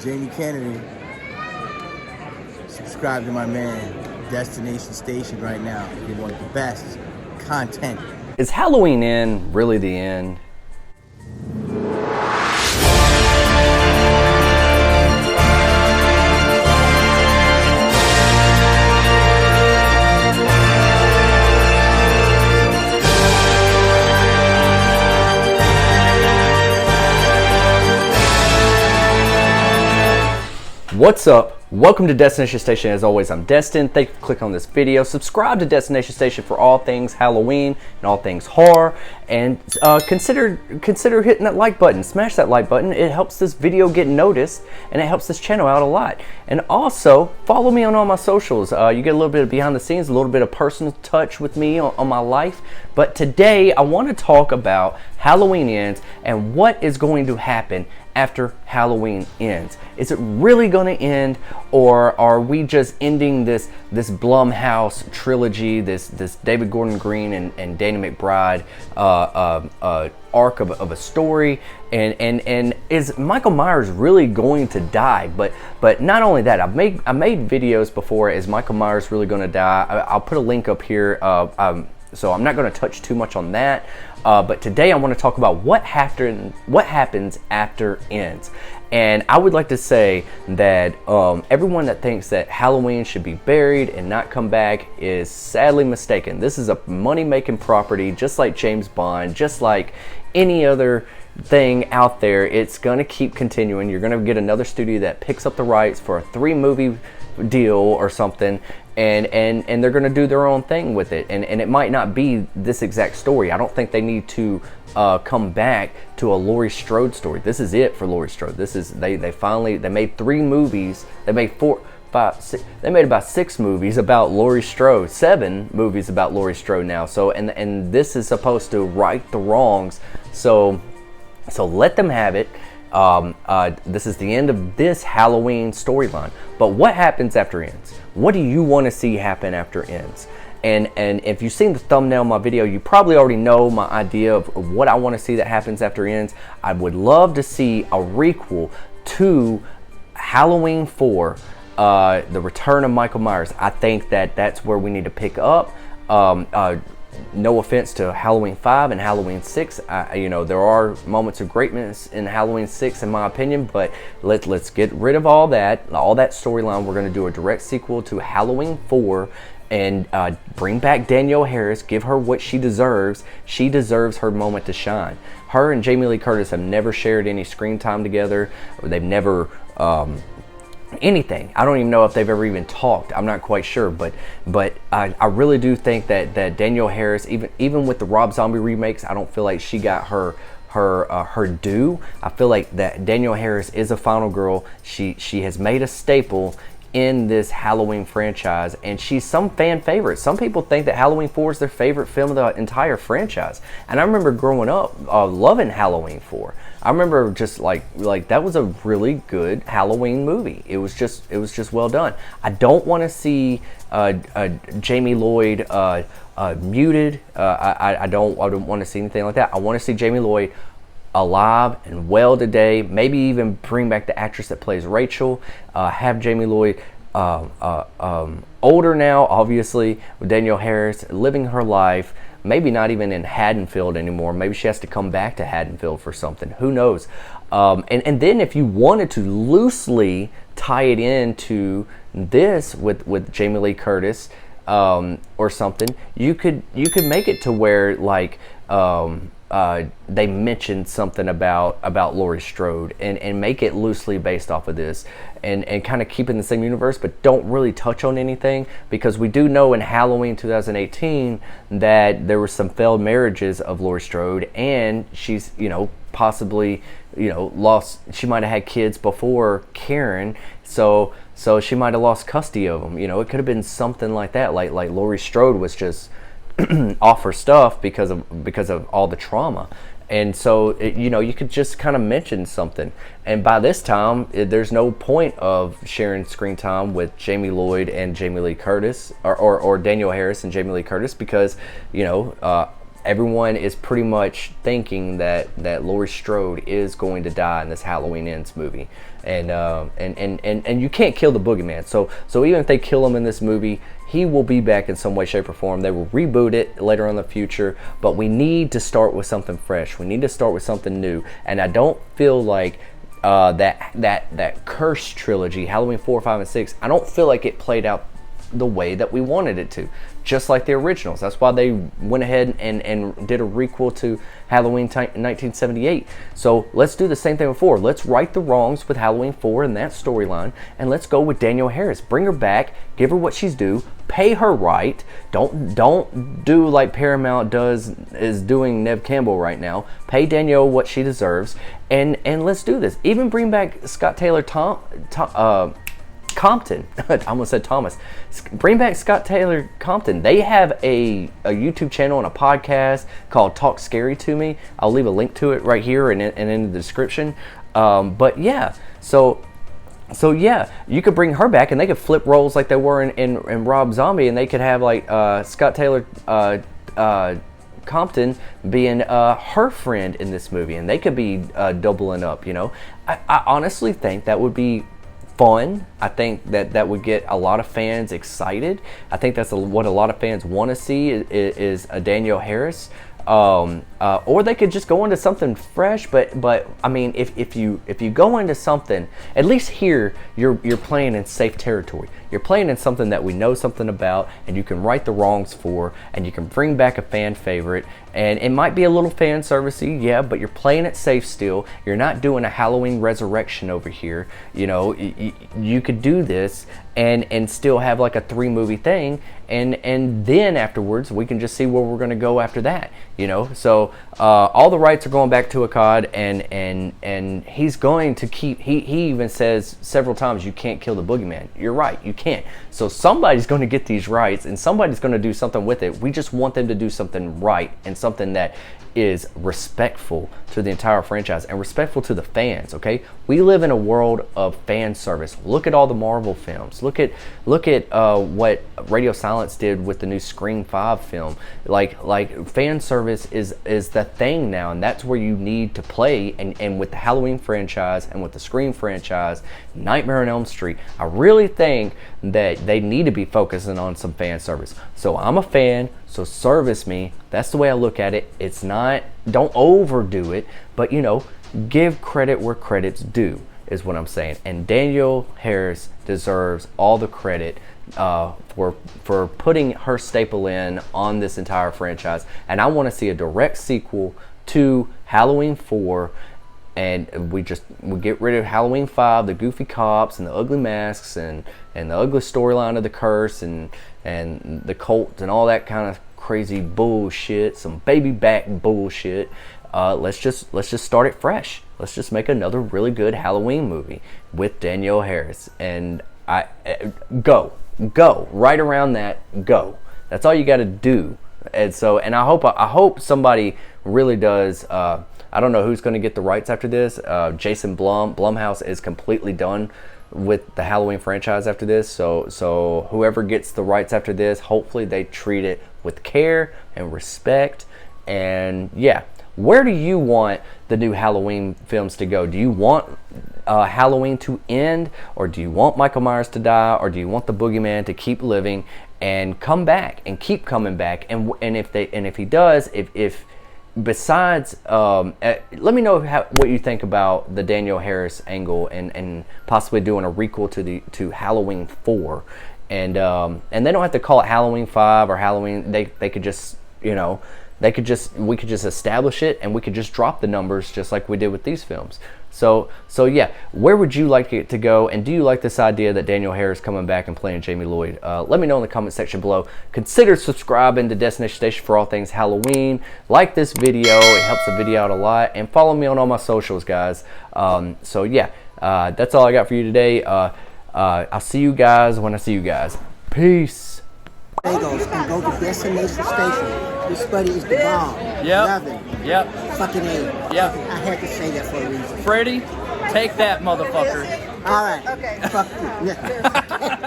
Jamie Kennedy. Subscribe to my man, Destination Station right now. You want the best content. Is Halloween End really the end? What's up? Welcome to Destination Station. As always, I'm Destin. Thank you for clicking on this video. Subscribe to Destination Station for all things Halloween and all things horror. And consider hitting that like button. Smash that like button. It helps this video get noticed and it helps this channel out a lot. And also, follow me on all my socials. You get a little bit of behind the scenes, a little bit of personal touch with me on my life. But today, I want to talk about Halloween Ends and what is going to happen after Halloween ends. Is it really going to end, or are we just ending this Blumhouse trilogy, this David Gordon Green and Danny McBride arc of a story? And is Michael Myers really going to die? But not only that, I made videos before. Is Michael Myers really going to die? I'll put a link up here. So I'm not going to touch too much on that. But today I want to talk about what happens after Ends. And I would like to say that everyone that thinks that Halloween should be buried and not come back is sadly mistaken. This is a money-making property, just like James Bond, just like any other thing out there. It's going to keep continuing. You're going to get another studio that picks up the rights for a 3-movie deal or something, and they're going to do their own thing with it, and it might not be this exact story. I don't think they need to come back to a Laurie Strode story. This is it for Laurie Strode. This is they made 3 movies. They made 4, 5, 6. They made about 6 movies about Laurie Strode. 7 movies about Laurie Strode now. So and this is supposed to right the wrongs. So let them have it. This is the end of this Halloween storyline. But what happens after Ends? What do you want to see happen after Ends? And if you've seen the thumbnail of my video, you probably already know my idea of what I want to see that happens after Ends. I would love to see a requel to Halloween 4, the return of Michael Myers. I think that's where we need to pick up. No offense to Halloween 5 and Halloween 6. There are moments of greatness in Halloween 6 in my opinion, but let's get rid of all that storyline. We're going to do a direct sequel to Halloween 4 and bring back Danielle Harris, give her what she deserves. She deserves her moment to shine. Her and Jamie Lee Curtis have never shared any screen time together. They've never anything. I don't even know if they've ever even talked. I'm not quite sure, but I really do think that Danielle Harris, even with the Rob Zombie remakes, I don't feel like she got her due. I feel like that Danielle Harris is a final girl. She has made a staple in this Halloween franchise, and she's some fan favorite. Some people think that Halloween 4 is their favorite film of the entire franchise, and I remember growing up loving Halloween 4. I remember just like that was a really good Halloween movie. It was just well done. I don't want to see Jamie Lloyd muted. I don't want to see anything like that. I want to see Jamie Lloyd alive and well today. Maybe even bring back the actress that plays Rachel. Have Jamie Lloyd older now, obviously, with Danielle Harris living her life. Maybe not even in Haddonfield anymore. Maybe she has to come back to Haddonfield for something. Who knows? And then if you wanted to loosely tie it into this with Jamie Lee Curtis or something, you could make it to where like they mentioned something about Laurie Strode and make it loosely based off of this and kind of keep it in the same universe, but don't really touch on anything, because we do know in Halloween 2018 that there were some failed marriages of Laurie Strode, and she's possibly lost. She might have had kids before Karen, so she might have lost custody of them. It could have been something like that, like Laurie Strode was just off her stuff because of all the trauma. And so, you could just kind of mention something. And by this time, there's no point of sharing screen time with Jamie Lloyd and Jamie Lee Curtis, or Danielle Harris and Jamie Lee Curtis, because, everyone is pretty much thinking that Laurie Strode is going to die in this Halloween Ends movie. and you can't kill the boogeyman. So even if they kill him in this movie, he will be back in some way, shape, or form. They will reboot it later on in the future, but we need to start with something fresh. We need to start with something new, and I don't feel like that Curse trilogy, Halloween 4, 5, and 6, I don't feel like it played out the way that we wanted it to, just like the originals. That's why they went ahead and did a requel to Halloween 1978. So let's do the same thing with 4. Let's right the wrongs with Halloween 4 and that storyline, and let's go with Danielle Harris. Bring her back, give her what she's due, pay her right. Don't do like Paramount is doing Neve Campbell right now. Pay Danielle what she deserves, and let's do this. Even bring back Scott Taylor Compton. I almost said Thomas. Bring back Scott Taylor Compton. They have a YouTube channel and a podcast called Talk Scary to Me. I'll leave a link to it right here and in the description. But yeah, so yeah, you could bring her back and they could flip roles like they were in Rob Zombie, and they could have like Scott Taylor Compton being her friend in this movie, and they could be doubling up. You know, I honestly think that would be fun. I think that would get a lot of fans excited. I think that's what a lot of fans want to see is a Danielle Harris. Or they could just go into something fresh, but I mean, if you go into something, at least here you're playing in safe territory. You're playing in something that we know something about, and you can right the wrongs for, and you can bring back a fan favorite, and it might be a little fan servicey, yeah, but you're playing it safe still. You're not doing a Halloween Resurrection over here. You know, you could do this and still have like a 3-movie thing, and then afterwards we can just see where we're going to go after that. You know, so all the rights are going back to Akkad, and he's going to keep. He even says several times, you can't kill the boogeyman. You're right, you can't. So somebody's going to get these rights, and somebody's going to do something with it. We just want them to do something right and something that is respectful to the entire franchise and respectful to the fans. Okay, we live in a world of fan service. Look at all the Marvel films. Look at what Radio Silence did with the new Scream 5 film. Like fan service is the thing now, and that's where you need to play. And with the Halloween franchise and with the Scream franchise, Nightmare on Elm Street, I really think that they need to be focusing on some fan service. So I'm a fan, so service me. That's the way I look at it. It's not, don't overdo it, but you know, give credit where credit's due is what I'm saying. And Danielle Harris deserves all the credit for putting her staple in on this entire franchise. And I want to see a direct sequel to Halloween 4, and we get rid of Halloween 5, the goofy cops and the ugly masks and the ugly storyline of the curse and the cult and all that kind of crazy bullshit, some baby back bullshit. Let's just start it fresh. Let's just make another really good Halloween movie with Danielle Harris, and go right around that. Go. That's all you got to do. And so, and I hope somebody really does. I don't know who's going to get the rights after this. Jason Blumhouse is completely done with the Halloween franchise after this. So whoever gets the rights after this, hopefully they treat it with care and respect. And yeah, where do you want the new Halloween films to go? Do you want Halloween to end, or do you want Michael Myers to die, or do you want the boogeyman to keep living and come back and keep coming back? And if he does, if besides, let me know what you think about the Danielle Harris angle and possibly doing a requel to Halloween 4, and they don't have to call it Halloween 5 or Halloween. They could just, you know, we could just establish it, and we could just drop the numbers just like we did with these films. So yeah, where would you like it to go? And do you like this idea that Danielle Harris coming back and playing Jamie Lloyd? Let me know in the comment section below. Consider subscribing to Destination Station for all things Halloween. Like this video, it helps the video out a lot. And follow me on all my socials, guys. So yeah, that's all I got for you today. I'll see you guys when I see you guys. Peace. Bagels and go to Destination Station. This buddy is the bomb. Yep. Love it. Yep. Fucking A. Yep. I had to say that for a reason. Freddie, take that, motherfucker. All right. Okay. Fuck you. Yeah.